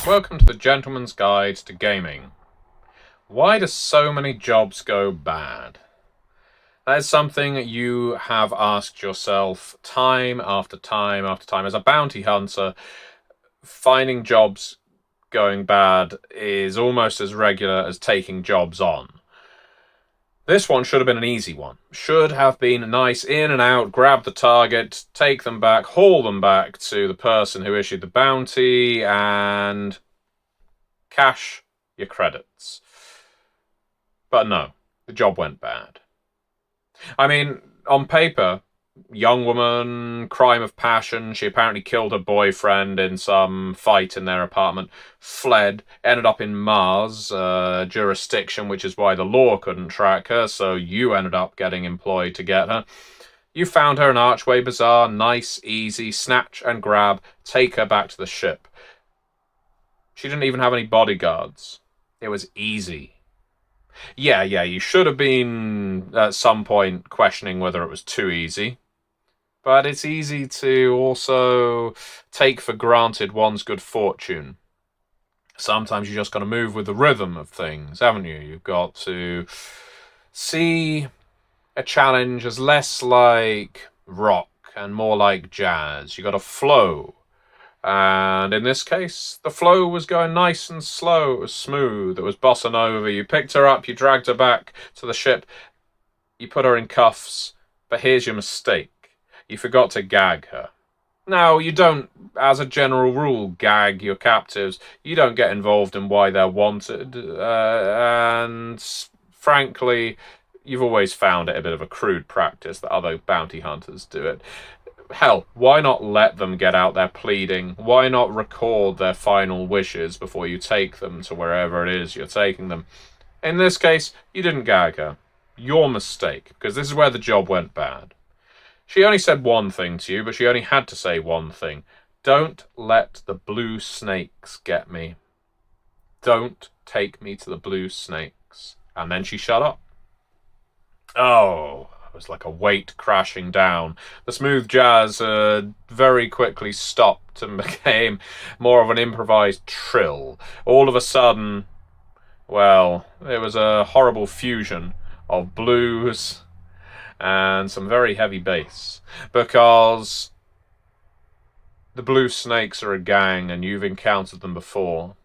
Welcome to the Gentleman's Guide to Gaming. Why do so many jobs go bad? That is something you have asked yourself time after time after time. As a bounty hunter, finding jobs going bad is almost as regular as taking jobs on. This one should have been an easy one. Should have been a nice in and out, grab the target, take them back, haul them back to the person who issued the bounty, and cash your credits. But no, the job went bad. I mean, on paper, young woman, crime of passion, she apparently killed her boyfriend in some fight in their apartment, fled, ended up in Mars jurisdiction, which is why the law couldn't track her, so you ended up getting employed to get her. You found her in Archway Bazaar, nice, easy, snatch and grab, take her back to the ship. She didn't even have any bodyguards. It was easy. Yeah, you should have been at some point questioning whether it was too easy. But it's easy to also take for granted one's good fortune. Sometimes you just got to move with the rhythm of things, haven't you? You've got to see a challenge as less like rock and more like jazz. You got to flow. And in this case, the flow was going nice and slow. It was smooth. It was bossa nova. You picked her up. You dragged her back to the ship. You put her in cuffs. But here's your mistake. You forgot to gag her. Now, you don't, as a general rule, gag your captives. You don't get involved in why they're wanted. And frankly, you've always found it a bit of a crude practice that other bounty hunters do it. Hell, why not let them get out there pleading? Why not record their final wishes before you take them to wherever it is you're taking them? In this case, you didn't gag her. Your mistake, because this is where the job went bad. She only said one thing to you, but she only had to say one thing. Don't let the blue snakes get me. Don't take me to the blue snakes. And then she shut up. Oh, it was like a weight crashing down. The smooth jazz very quickly stopped and became more of an improvised trill. All of a sudden, well, it was a horrible fusion of blues and some very heavy bass, because the Blue Snakes are a gang and you've encountered them before.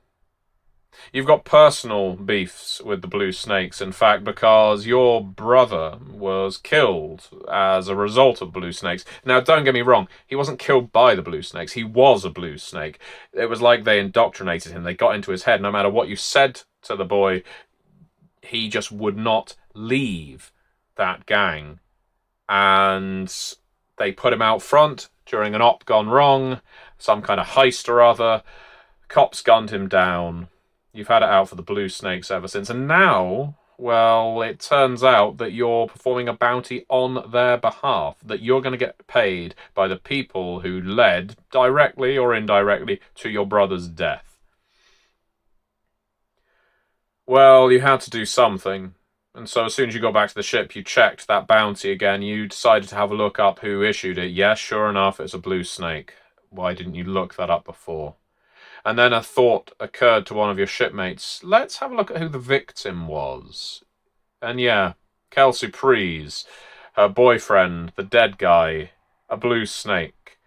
You've got personal beefs with the Blue Snakes, in fact, because your brother was killed as a result of Blue Snakes. Now, don't get me wrong, he wasn't killed by the Blue Snakes. He was a Blue Snake. It was like they indoctrinated him. They got into his head. No matter what you said to the boy, he just would not leave that gang. And they put him out front during an op gone wrong, some kind of heist or other. Cops gunned him down. You've had it out for the Blue Snakes ever since. And now, well, it turns out that you're performing a bounty on their behalf, that you're going to get paid by the people who led, directly or indirectly, to your brother's death. Well, you had to do something. And so as soon as you got back to the ship, you checked that bounty again. You decided to have a look up who issued it. Yes, sure enough, it's a Blue Snake. Why didn't you look that up before? And then a thought occurred to one of your shipmates. Let's have a look at who the victim was. And yeah, Kelsey Prees, her boyfriend, the dead guy, a Blue Snake,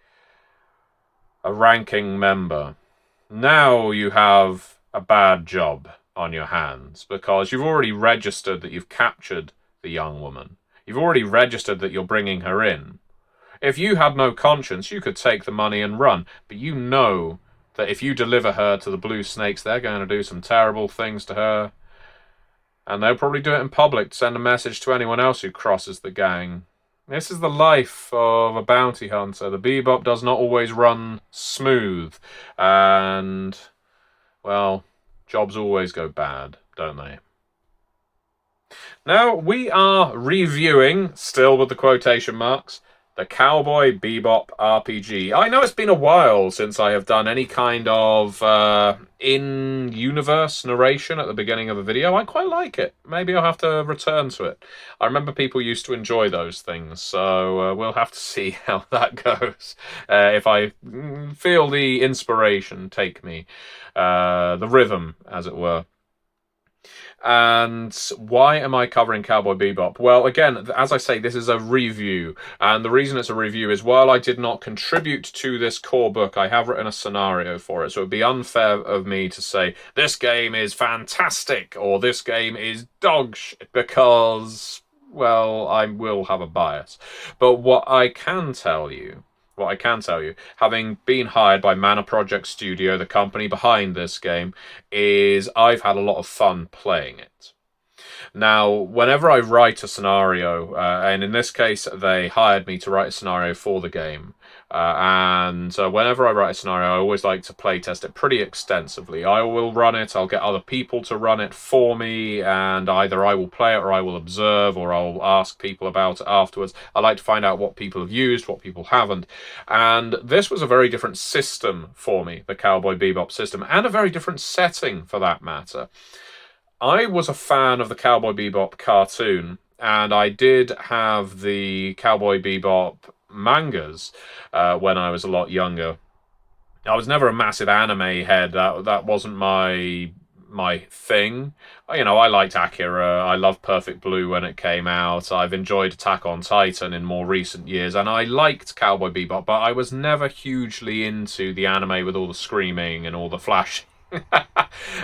a ranking member. Now you have a bad job on your hands, because you've already registered that you've captured the young woman. You've already registered that you're bringing her in. If you had no conscience, you could take the money and run, but you know that if you deliver her to the Blue Snakes, they're going to do some terrible things to her, and they'll probably do it in public to send a message to anyone else who crosses the gang. This is the life of a bounty hunter. The Bebop does not always run smooth, and, well, jobs always go bad, don't they? Now, we are reviewing, still with the quotation marks, The Cowboy Bebop RPG. I know it's been a while since I have done any kind of in-universe narration at the beginning of a video. I quite like it. Maybe I'll have to return to it. I remember people used to enjoy those things, so we'll have to see how that goes. If I feel the inspiration take me, the rhythm, as it were. And why am I covering Cowboy Bebop? Well, again, as I say, this is a review. And the reason it's a review is while I did not contribute to this core book, I have written a scenario for it. So it would be unfair of me to say, this game is fantastic or this game is dog shit, because, well, I will have a bias. But what I can tell you, having been hired by Mana Project Studio, the company behind this game, is I've had a lot of fun playing it. Now, whenever I write a scenario, and in this case, they hired me to write a scenario for the game, and whenever I write a scenario, I always like to play test it pretty extensively. I will run it, I'll get other people to run it for me, and either I will play it or I will observe or I'll ask people about it afterwards. I like to find out what people have used, what people haven't. And this was a very different system for me, the Cowboy Bebop system, and a very different setting for that matter. I was a fan of the Cowboy Bebop cartoon, and I did have the Cowboy Bebop mangas when I was a lot younger. I was never a massive anime head. That wasn't my thing. You know, I liked Akira. I loved Perfect Blue when it came out. I've enjoyed Attack on Titan in more recent years, and I liked Cowboy Bebop, but I was never hugely into the anime with all the screaming and all the flashing.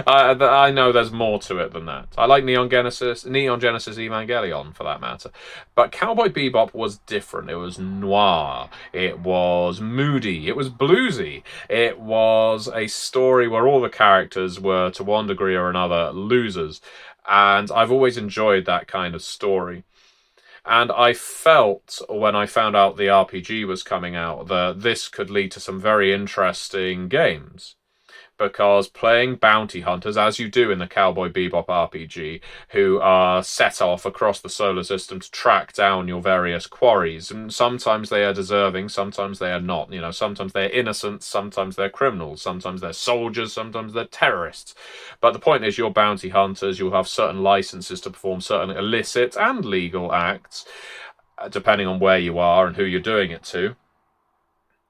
I know there's more to it than that. I like Neon Genesis Evangelion for that matter. But Cowboy Bebop was different. It was noir. It was moody. It was bluesy. It was a story where all the characters were, to one degree or another, losers. And I've always enjoyed that kind of story. And I felt, when I found out the RPG was coming out, that this could lead to some very interesting games. Because playing bounty hunters, as you do in the Cowboy Bebop RPG, who are set off across the solar system to track down your various quarries, and sometimes they are deserving, sometimes they are not. You know, sometimes they're innocent, sometimes they're criminals, sometimes they're soldiers, sometimes they're terrorists. But the point is, you're bounty hunters, you'll have certain licenses to perform certain illicit and legal acts, depending on where you are and who you're doing it to.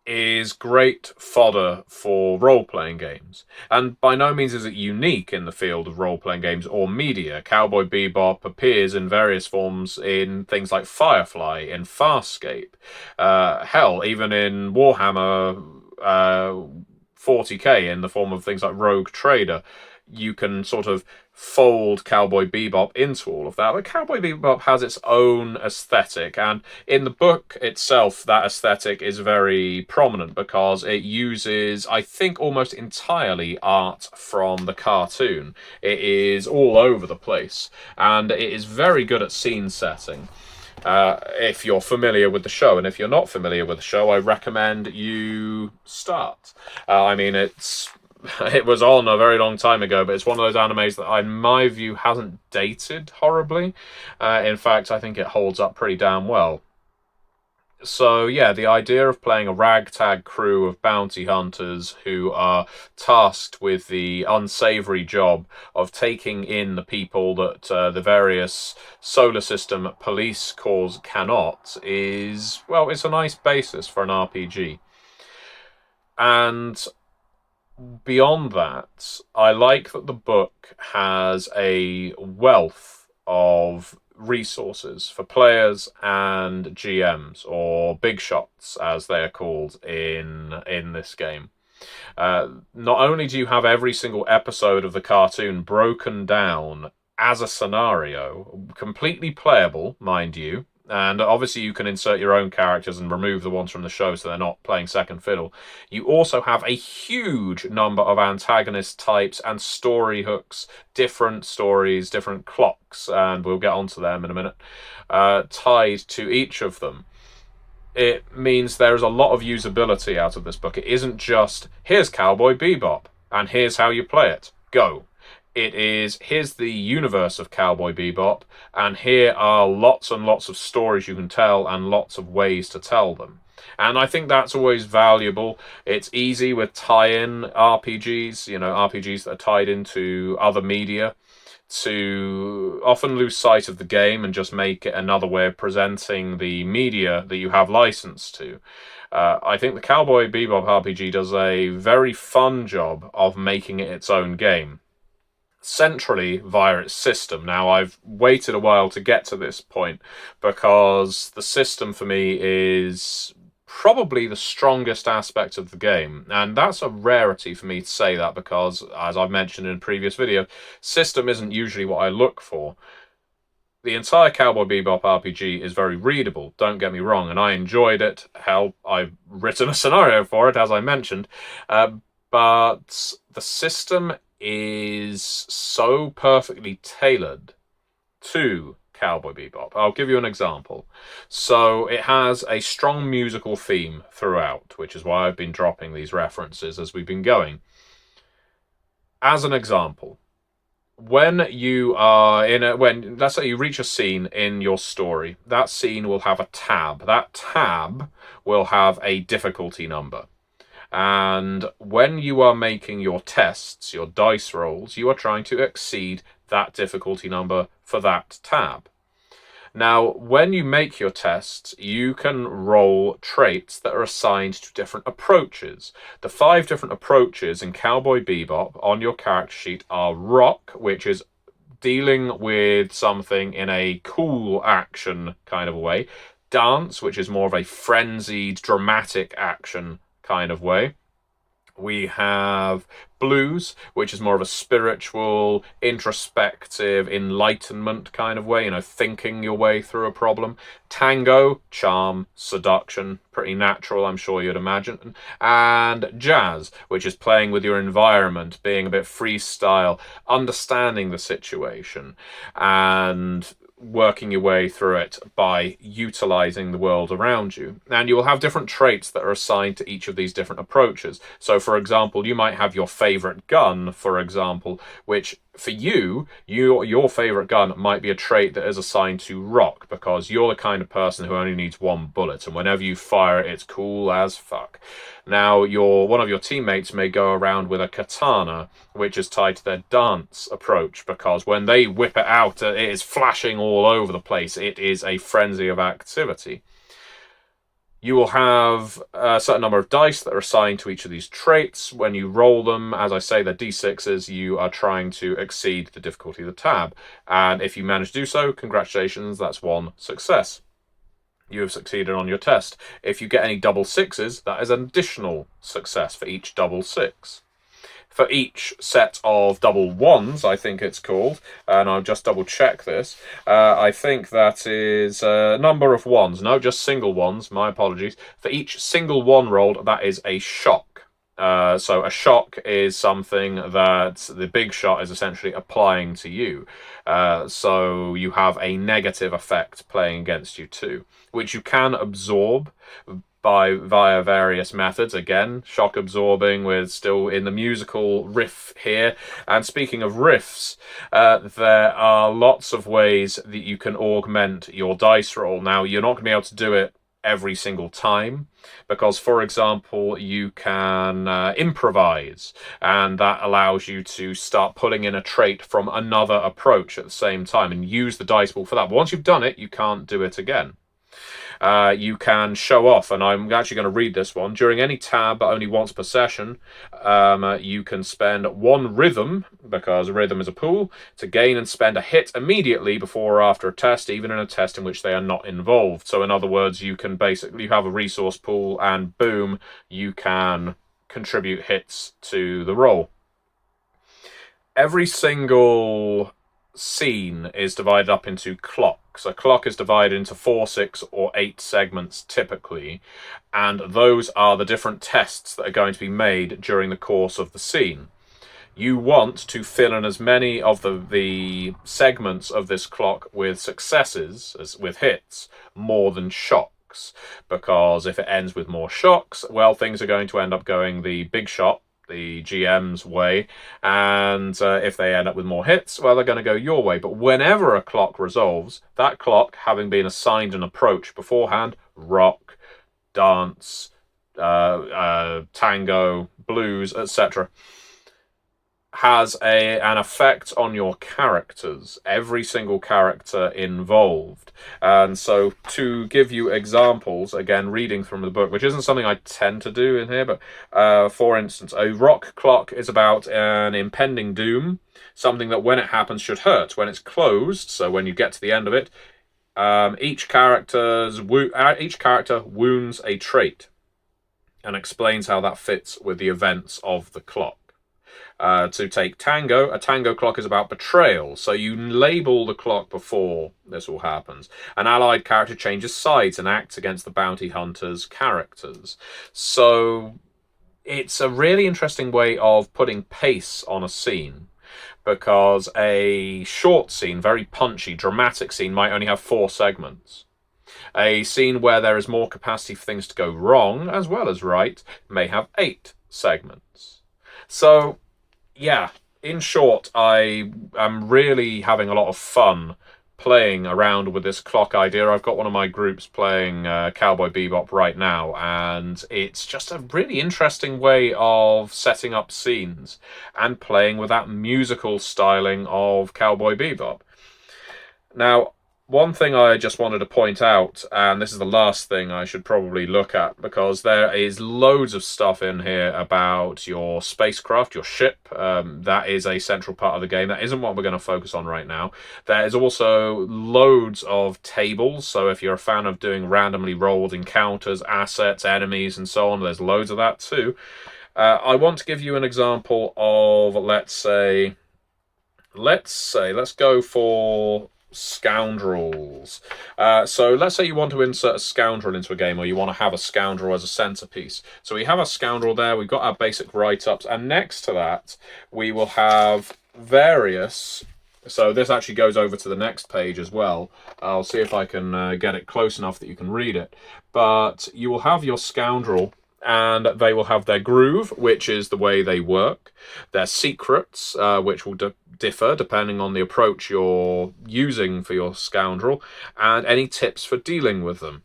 Is great fodder for role-playing games. And by no means is it unique in the field of role-playing games or media. Cowboy Bebop appears in various forms in things like Firefly, in Farscape, hell, even in Warhammer 40k in the form of things like Rogue Trader. You can sort of fold Cowboy Bebop into all of that. But Cowboy Bebop has its own aesthetic, and in the book itself, that aesthetic is very prominent because it uses, I think, almost entirely art from the cartoon. It is all over the place, and it is very good at scene setting. If you're familiar with the show, and if you're not familiar with the show, I recommend you start. It was on a very long time ago, but it's one of those animes that, in my view, hasn't dated horribly. In fact, I think it holds up pretty damn well. So, yeah, the idea of playing a ragtag crew of bounty hunters who are tasked with the unsavory job of taking in the people that the various solar system police corps cannot is, well, it's a nice basis for an RPG. And beyond that, I like that the book has a wealth of resources for players and GMs, or big shots as they are called in this game. Not only do you have every single episode of the cartoon broken down as a scenario, completely playable, mind you, and obviously you can insert your own characters and remove the ones from the show so they're not playing second fiddle. You also have a huge number of antagonist types and story hooks, different stories, different clocks, and we'll get onto them in a minute, tied to each of them. It means there is a lot of usability out of this book. It isn't just, here's Cowboy Bebop, and here's how you play it. Go. It is, here's the universe of Cowboy Bebop, and here are lots and lots of stories you can tell and lots of ways to tell them. And I think that's always valuable. It's easy with tie-in RPGs, RPGs that are tied into other media, to often lose sight of the game and just make it another way of presenting the media that you have license to. I think the Cowboy Bebop RPG does a very fun job of making it its own game, centrally via its system. Now, I've waited a while to get to this point because the system for me is probably the strongest aspect of the game, and that's a rarity for me to say that because, as I've mentioned in a previous video, system isn't usually what I look for. The entire Cowboy Bebop RPG is very readable, don't get me wrong, and I enjoyed it. Hell, I've written a scenario for it, as I mentioned, but the system is so perfectly tailored to Cowboy Bebop. I'll give you an example. So it has a strong musical theme throughout, which is why I've been dropping these references as we've been going. As an example, when you are let's say you reach a scene in your story, that scene will have a tab. That tab will have a difficulty number. And when you are making your tests, your dice rolls, you are trying to exceed that difficulty number for that tab. Now, when you make your tests, you can roll traits that are assigned to different approaches. The 5 different approaches in Cowboy Bebop on your character sheet are rock, which is dealing with something in a cool action kind of way. Dance, which is more of a frenzied, dramatic action kind of way. We have blues, which is more of a spiritual, introspective, enlightenment kind of way, thinking your way through a problem. Tango, charm, seduction, pretty natural, I'm sure you'd imagine. And jazz, which is playing with your environment, being a bit freestyle, understanding the situation, and working your way through it by utilizing the world around you. And you will have different traits that are assigned to each of these different approaches. So, for example, you might have your favorite gun, for example, which for you, your favorite gun might be a trait that is assigned to rock, because you're the kind of person who only needs one bullet, and whenever you fire it, it's cool as fuck. Now, one of your teammates may go around with a katana, which is tied to their dance approach, because when they whip it out, it is flashing all over the place. It is a frenzy of activity. You will have a certain number of dice that are assigned to each of these traits. When you roll them, as I say, they're d6s, you are trying to exceed the difficulty of the tab. And if you manage to do so, congratulations, that's one success. You have succeeded on your test. If you get any double 6s, that is an additional success for each double 6. For each set of double 1s, I think it's called, and I'll just double check this, I think that is a number of 1s. No, just single 1s, my apologies. For each single 1 rolled, that is a shock. So a shock is something that the big shot is essentially applying to you. So you have a negative effect playing against you too, which you can absorb via various methods. Again, shock absorbing, we're still in the musical riff here. And speaking of riffs, there are lots of ways that you can augment your dice roll. Now, you're not going to be able to do it every single time, because, for example, you can improvise, and that allows you to start pulling in a trait from another approach at the same time and use the dice pool for that. But once you've done it, you can't do it again. You can show off, and I'm actually going to read this one. During any tab, but only once per session, you can spend 1 rhythm, because rhythm is a pool, to gain and spend a hit immediately before or after a test, even in a test in which they are not involved. So in other words, you can basically have a resource pool, and boom, you can contribute hits to the roll. Every single scene is divided up into clocks. A clock is divided into 4, 6, or 8 segments typically, and those are the different tests that are going to be made during the course of the scene. You want to fill in as many of the segments of this clock with successes, with hits, more than shocks, because if it ends with more shocks, well, things are going to end up going the big shot the GM's way, and if they end up with more hits, well, they're going to go your way. But whenever a clock resolves, that clock, having been assigned an approach beforehand, rock, dance, tango, blues, etc., has an effect on your characters, every single character involved. And so to give you examples, again, reading from the book, which isn't something I tend to do in here, but for instance, a rock clock is about an impending doom, something that when it happens should hurt. When it's closed, so when you get to the end of it, each character wounds a trait and explains how that fits with the events of the clock. To take tango, a tango clock is about betrayal, so you label the clock before this all happens. An allied character changes sides and acts against the bounty hunter's characters. So it's a really interesting way of putting pace on a scene, because a short scene, very punchy, dramatic scene, might only have 4 segments. A scene where there is more capacity for things to go wrong, as well as right, may have 8 segments. So yeah, in short, I am really having a lot of fun playing around with this clock idea. I've got one of my groups playing Cowboy Bebop right now, and it's just a really interesting way of setting up scenes and playing with that musical styling of Cowboy Bebop. Now, one thing I just wanted to point out, and this is the last thing I should probably look at, because there is loads of stuff in here about your spacecraft, your ship. That is a central part of the game. That isn't what we're going to focus on right now. There is also loads of tables, so if you're a fan of doing randomly rolled encounters, assets, enemies, and so on, there's loads of that too. I want to give you an example of, let's go for scoundrels. So let's say you want to insert a scoundrel into a game, or you want to have a scoundrel as a centerpiece. So we have a scoundrel there, we've got our basic write-ups, and next to that we will have various. So this actually goes over to the next page as well. I'll see if I can get it close enough that you can read it. But you will have your scoundrel, and they will have their groove, which is the way they work, their secrets, which will differ depending on the approach you're using for your scoundrel, and any tips for dealing with them.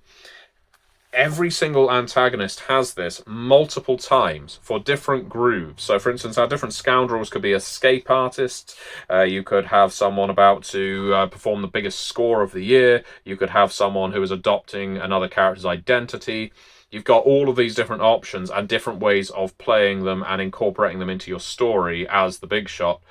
Every single antagonist has this multiple times for different grooves. So, for instance, our different scoundrels could be escape artists. You could have someone about to perform the biggest score of the year. You could have someone who is adopting another character's identity. You've got all of these different options and different ways of playing them and incorporating them into your story as the big shot,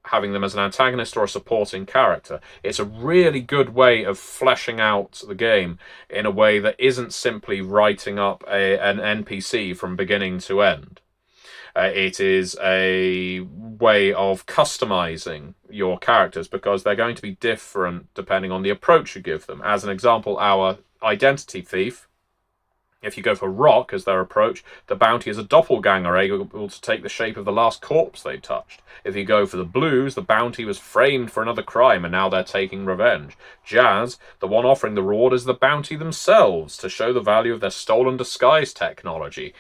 having them as an antagonist or a supporting character. It's a really good way of fleshing out the game in a way that isn't simply writing up an NPC from beginning to end. It is a way of customizing your characters, because they're going to be different depending on the approach you give them. As an example, our identity thief, if you go for rock as their approach, the bounty is a doppelganger able to take the shape of the last corpse they touched. If you go for the blues, the bounty was framed for another crime and now they're taking revenge. Jazz, the one offering the reward is the bounty themselves to show the value of their stolen disguise technology.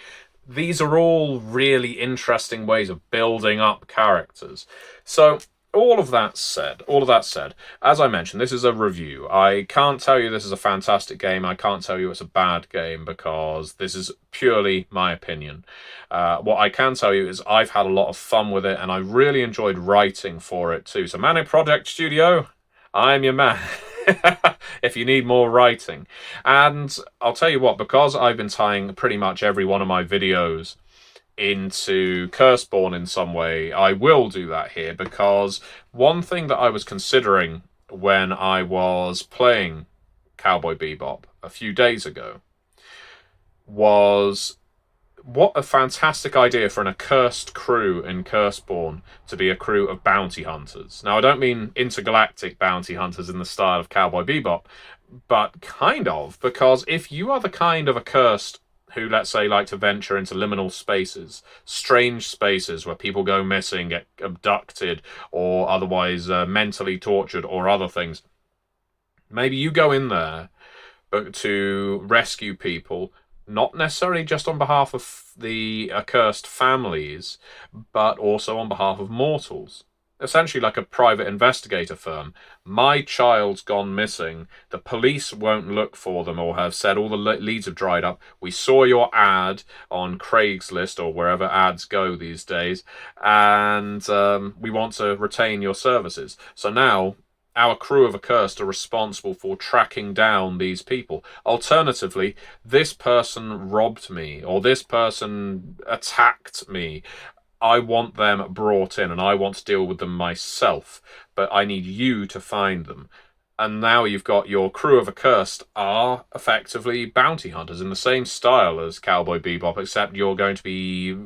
These are all really interesting ways of building up characters. So all of that said, as I mentioned, this is a review. I can't tell you this is a fantastic game. I can't tell you it's a bad game, because this is purely my opinion. What I can tell you is I've had a lot of fun with it, and I really enjoyed writing for it too. So Manic Project Studio, I'm your man. If you need more writing. And I'll tell you what, because I've been tying pretty much every one of my videos into Curseborn in some way, I will do that here, because one thing that I was considering when I was playing Cowboy Bebop a few days ago was, what a fantastic idea for an accursed crew in Curseborn to be a crew of bounty hunters. Now, I don't mean intergalactic bounty hunters in the style of Cowboy Bebop, but kind of, because if you are the kind of accursed who, let's say, like to venture into liminal spaces, strange spaces where people go missing, get abducted, or otherwise mentally tortured, or other things. Maybe you go in there to rescue people, not necessarily just on behalf of the accursed families, but also on behalf of mortals. Essentially like a private investigator firm. My child's gone missing. The police won't look for them or have said all the leads have dried up. We saw your ad on Craigslist or wherever ads go these days, and we want to retain your services. So now our crew of Accursed are responsible for tracking down these people. Alternatively, this person robbed me or this person attacked me. I want them brought in and I want to deal with them myself, but I need you to find them. And now you've got your crew of Accursed are effectively bounty hunters in the same style as Cowboy Bebop, except you're going to be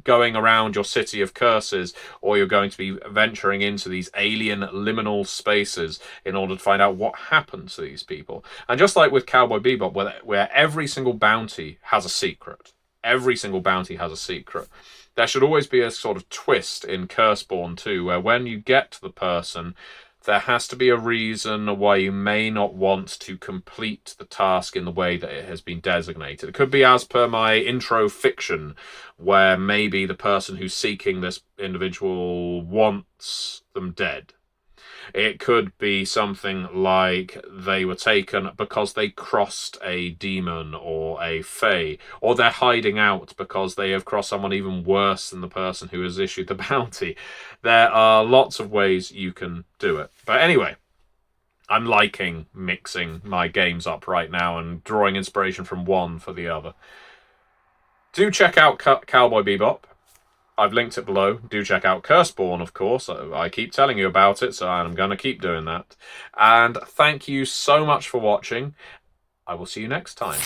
going around your city of curses, or you're going to be venturing into these alien liminal spaces in order to find out what happened to these people. And just like with Cowboy Bebop, where every single bounty has a secret, every single bounty has a secret, there should always be a sort of twist in Curseborn too, where when you get to the person, there has to be a reason why you may not want to complete the task in the way that it has been designated. It could be as per my intro fiction, where maybe the person who's seeking this individual wants them dead. It could be something like they were taken because they crossed a demon or a fae, or they're hiding out because they have crossed someone even worse than the person who has issued the bounty. There are lots of ways you can do it. But anyway, I'm liking mixing my games up right now and drawing inspiration from one for the other. Do check out Cowboy Bebop. I've linked it below. Do check out Curseborn, of course. I keep telling you about it, so I'm going to keep doing that. And thank you so much for watching. I will see you next time.